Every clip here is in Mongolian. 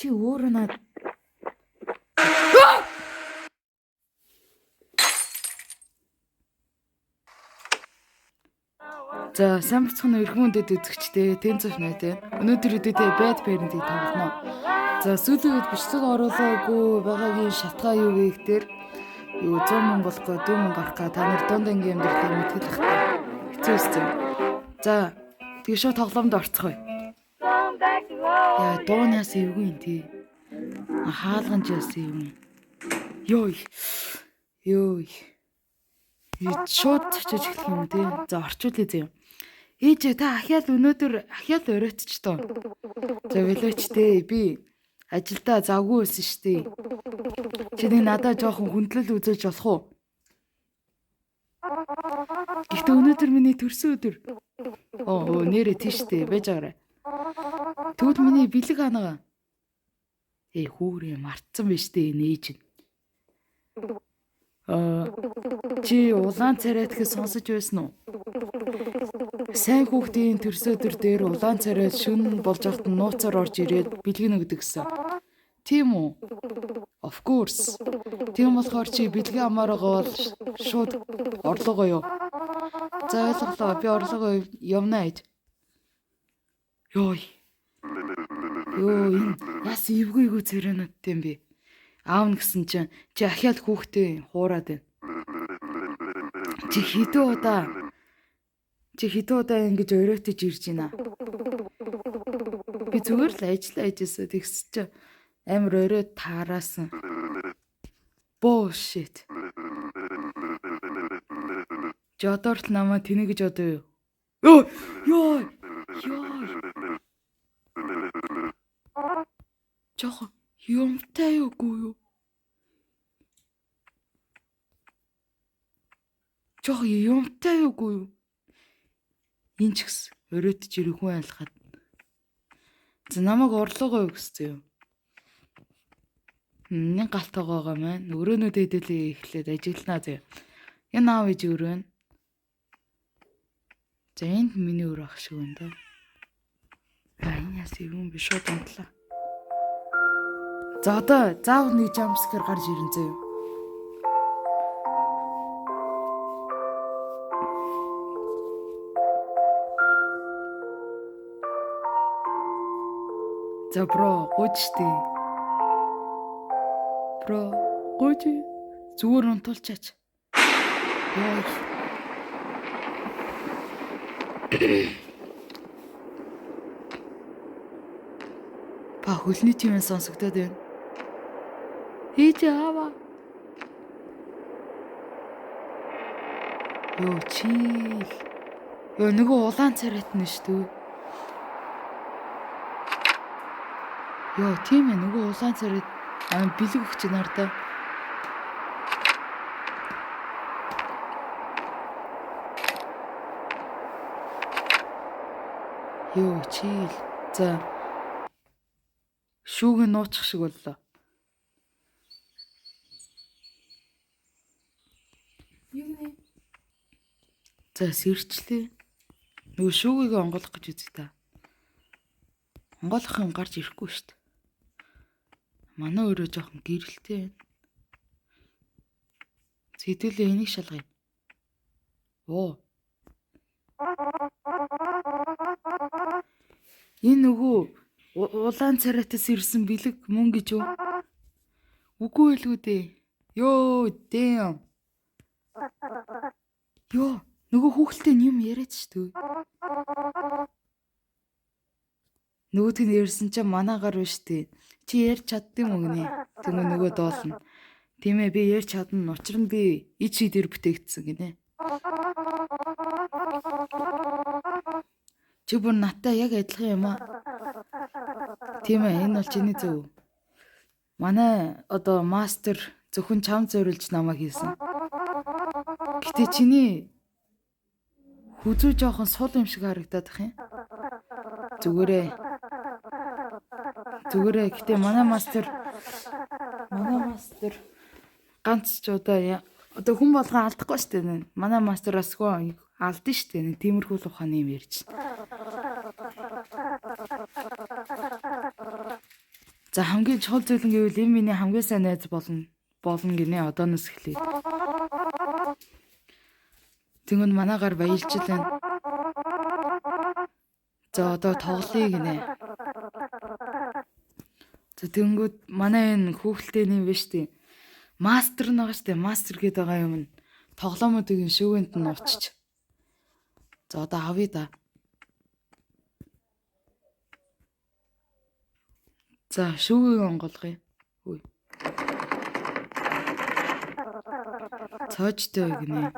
Чи өөрөө над За сайн бацхан өрхмөндөд үзэгчтэй Тэнцов найд байна. Өнөөдөр өдөртөө Bad Parent-ийг тоглоно. За сүүлийн үед бичлэг оруулаагүй байгаагийн шалтгаан юу вэ гэхээр 100 мөн болохгүй 4 мөн гарах та нар дунд ангийн амьдралыг мэдгэл ах. Хэцүү өссөн. За тэгээ шууд тоглоомд орцгоё. Яа дуунаас эвгүй юм тий. Хаалган жаас юм. Йой. Шууд цочиж эхлэх юм тий. За орчуулъя зөө. Ээж та өнөөдөр ахяал оройтч тоо. За велоч дээ би ажилдаа завгүй байсан штэ. Чи надад жоохон хүндлэл үзүүлж болох уу? Гэхдээ өнөөдөр миний төрсөн өдөр. Оо нэрээ тийштэй байж байгаарай. Тэгвэл миний бэлэг ханага. Хүүрээ мартсан биз дээ нээж. Чи улаан царайдхыг сонсож байсан уу? Сайн хүүхдийн төрсөн өдөр дээр улаан царай шүн болж ахт нууцаар орж ирээд бэлгэн өгдөг гэсэн. Тийм үү? Of course. Тийм болохоор чи бэлгийн амаараа бол шууд орлогоо юу? За ойлголоо. Би орлогоо явна ээж. Йой, энэ яс эвгүй царайнуудтай юм бэ? Аав нь гэсэн чинь чи ахяал хүүхдээ хуураад байна. Чи хэдэн удаа ингэж оройтож ирж байна. Би зүгээр л ажилласан. Тэгс чи амар оройд таараасан. Bullshit. Жодорт намаа тэнэ гэж одоо юу? Йой. Жохо юмтай юугүй юу? Жохо юмтай юугүй юу? Энд ч гэсэн оройтж ирэх хүн айлхаад. За намайг орлогоо өгсцээ юу? Нэг галтайгаагаа маань өрөөнүүдээ хэдүүлээ эхлээд ажигланаа зөө. Энэ аав ээж өрөөн. За энд миний өр ах шиг байна да. Энэ яс юм би шууд унтлаа. За одоо заав нэг жамскэр гарч ирэн зөө. За бро гуйчтэй. Бро гуйч зүгээр унтуулчаач. Яа. Па хөлний тимэн сонсогдоод байна. Хийж аваа. Чийл. Нөгөө улаан царайт нь шүү дээ. Тийм ээ нөгөө улаан царайт бэлэг өгч нартай. Чийл. За. Шүүг нь нуучих шиг боллоо. За сэрчлээ. Нөгөө шүүгийг онгойлгох гэж үзье та. Онгойлгох юм гарч ирэхгүй шүү дээ. Манай өөрөө жоохон гэрэлтэй байна. Хэдүүлээ энийг шалгая. Энэ нөгөө улаан царайтаас ирсэн бэлэг мөн гэж юу? Үгүй элгүй дээ. Damn. Нөгөө хүүхэлтэй юм яриад шүү дээ. Нөгөөд нь ярьсан чинь манаагаар биш дээ. Чи ярьж чаддсан юм гинэ. Тэгмээ нөгөө доолно. Тийм ээ би ярьж чадна. Учир нь би ич дээр бүтээгдсэн гинэ. Чи бүр натаа яг адилхан юм аа. Тийм ээ энэ бол чиний зөв. Манай одоо мастер зөвхөн чам зориулж намайг хийсэн. Гэтэ чиний хүзүү жоохон сул юм шиг харагдаад бах юм. Зүгээрээ гэтээ манай мастер ганц ч одоо хүн болгон алдахгүй шүү дээ. Манай мастер бас хөө алдсан шүү дээ. Тиймэрхүү л ухааны юм ярьж. За хамгийн чухал зүйл нь гэвэл энэ миний хамгийн сайн найз болно гинэ одооноос эхлэе. Тэнгүүн манаагаар баярлжлаа. За одоо тоглоё гинэ. За тэнгүүд манай энэ хүүхэлтэй нэм биш тий. Мастер нэг штэ мастер гэдэг байгаа юм. Тоглоомуудын шүүгэнд нь уучч. За одоо авъя да. За шүүгийг онголгоё. Үгүй. Цоочтой гинэ.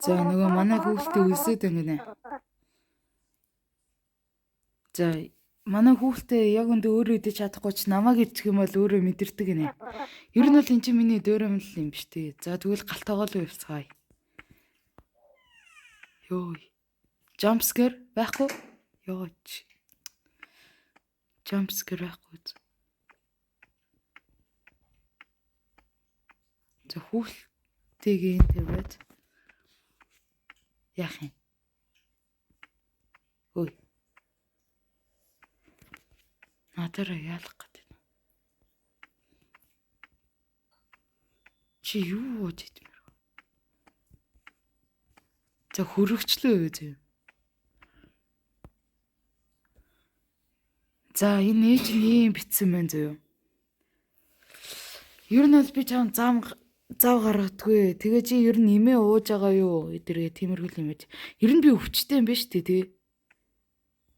За нөгөө манай хүүхэлтэй үлсээд байна гинэ. За манай хүүхэлтэй яг өндөө өөрөө идэж чадахгүй ч намайг идэх юм бол өөрөө мэдэрдэг гинэ. Ер нь бол эн чинь миний дөөрөмл юм биш тий. За тэгвэл галтайгоо л явцгаая. Йоо. Jump scare байхгүй? Йооч. Jump scare байхгүй. За хүүхэлтэйг энэ тавиад яах юм? Ой. Надаараа яалах гэдэг. Чи юу гэж хэлмээр вэ? За хөрөгчлөө үү? За энэ ээж нь ийм битсэн байна зөө. Ер нь бол би чам зав гаргадаггүй. Тэгээ чи ер нь имээ ууж байгаа юу? Эдэргээ тиймэрхүү юм байж. Ер нь би өвчтэй юм биш үү тий?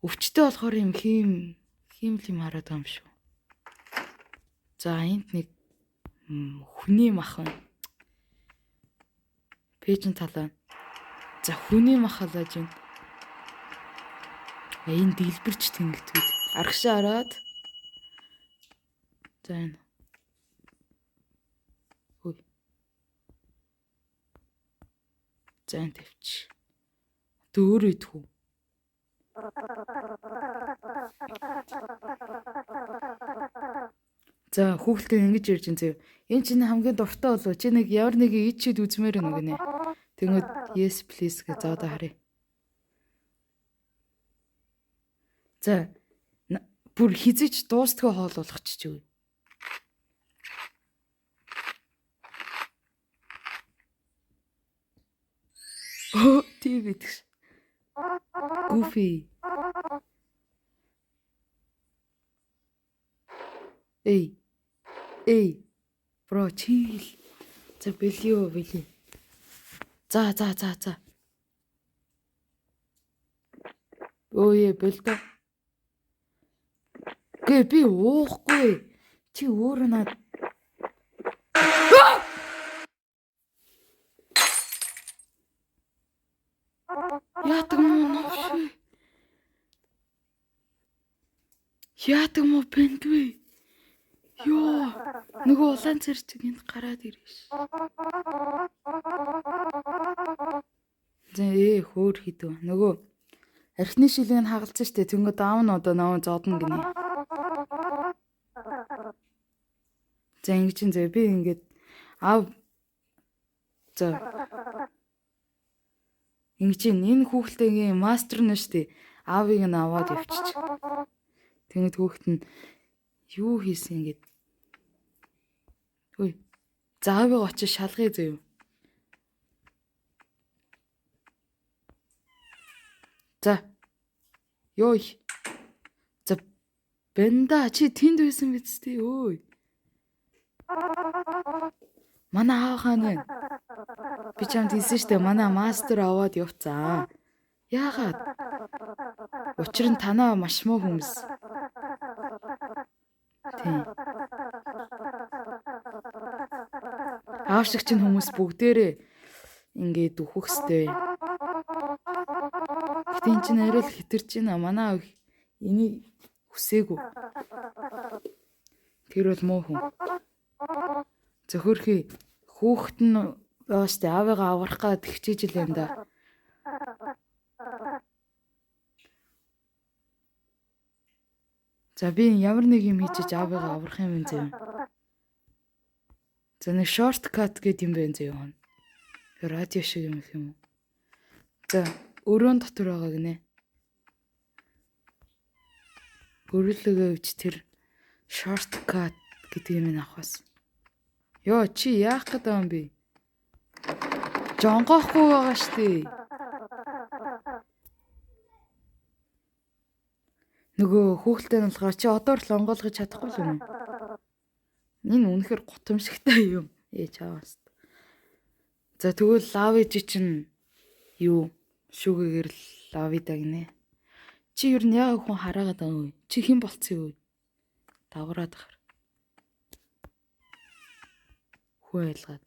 Өвчтэй болохоор юм хиймл хараад байгаа юм шүү. За энд нэг хүний махан. Пэйжн талаа. За хүний махалаж байна. Энэ дэлбэрч тэнгэтгүй. Аргашаа хараад. За энэ. Хөөе. За энэ тавьчих. Тэ өөрөө идэх үү? За хүүхэлтэй ингэж ярьж ин зөө. Энэ чинь хамгийн дуртай болов. Чи нэг ямар нэг ичээд үзмээр нэг нэ. Тэнгүүд yes please гэж за одоо харъя. За бүр хизэж дуустгүй хоол болгоч чи үү. Оо тийм бидгш. Goofy. Эй. Бро чил. За бэлио. За. Өөе бэлдэ. Гэ би уухгүй. Чи өөрөө над. Яадаг мó бэндвэ. Йоо. Нөгөө улаан цэрчиг энд гараад ирэх. За хөөр хідв. Нөгөө архины шилийг хагалцсан штэ. Тэнгүүд аав нь одоо наваа зодно гинэ. За ингэж зэ би ингээд аав за ингэж энэ хүүхэлтэйгийн мастер нь штэ. Аавыг нь аваад явчих. Тэнгүүд хүүхэд нь юу хийсэн ингээд. Хөөе. За аавыг очиж шалгая зөө. За. Йой. За бэнда чи тэнд байсан биз дээ өөй. Манай аав хаана. Би чамд хэлсэн штэ манай мастер аваад явцаа. Яагаад? Учир нь танаа маш муу хүмүүс. Тийм. Аав шиг чинь хүмүүс бүгдээрээ ингээд үхэх хэвээр. Гэтэ эн чинь арай л хитэрч байна. Манай аав энийг хүсээгүй. Тэр бол муу хүн. Зөхөрхий хүүхэд нь яаштай аавыгаа аврах гад хичээж л юм да. За би ямар нэг юм хийчих аавыгаа аврах юм зөө. За нэг шорткат гэдэг юм байна зөө. Радио шиг юм уу? За, өрөөнд дотор байгаа гинэ. Өөрөлдөгөө өвч тэр shortcut гэдэг юм авах бас. Йоо, чи яах гэдэг юм бэ? Жонгоохгүй байгаа штий. Нөгөө хүүхэлтэй нь болохоор чи одоор л онгойлгож чадахгүй л юм. Энэ үнэхээр гутамшигтай юм. Чаавас. За тэгвэл лавижи чинь юу? Шүүгээр л лавида гинэ. Чи юу н яг хүн хараагаад байгаа юм. Чи хэн болцсон юу? Давгараад гар. Хүн айлгаад.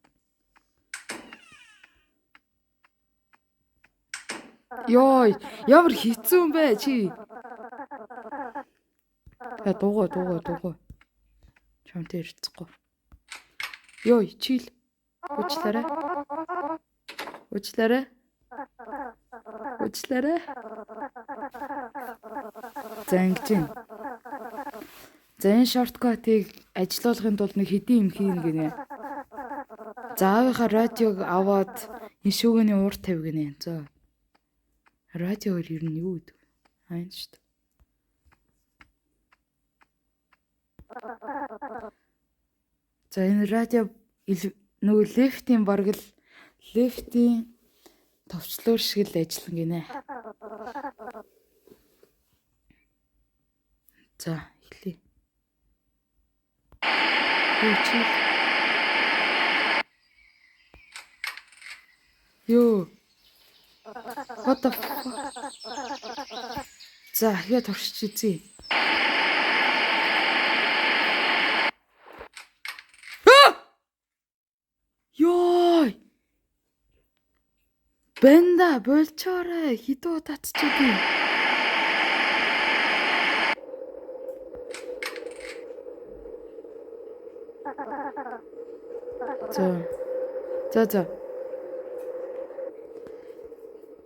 Йой, ямар хэцүү юм бэ чи? Я дуугаа. Чамтай ирцэхгүй. Йой, чил. Уучлаарай. За ингэж. За энэ шорткатыг ажилуулахын тулд нэг хэдийн юм хийн гинэ. За аавынхаа радиог аваад энэ шүүгээний уур тавь гинэ. За. Радиоор ер нь юу гэдэг? Айн шүү дээ. За энэ радио нөгөө лефтийн бараг л лефтийн товчлуур шиг л ажиллана гинэ. За эхлэе. Юу? What the fuck? За хяа туршиж үзье. Йой! Бэнда болчоорой хідүү татчихгүй. За.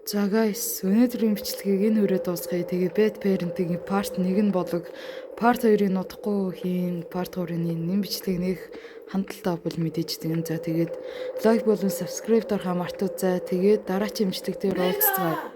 За guys, өнөөдрийн бичлэгийг энэ хүрээ дуусгая. Тэгээ bad parenting part 1 нь болог part 2-ыг нутахгүй хийн, part 3-ын нэм бичлэг нэг хандлтаа бол мэдээж дээ. За тэгээд лайк болон subscribe дарахаа мартууд. За тэгээд дараагийн бичлэг дээр уулзцгаая.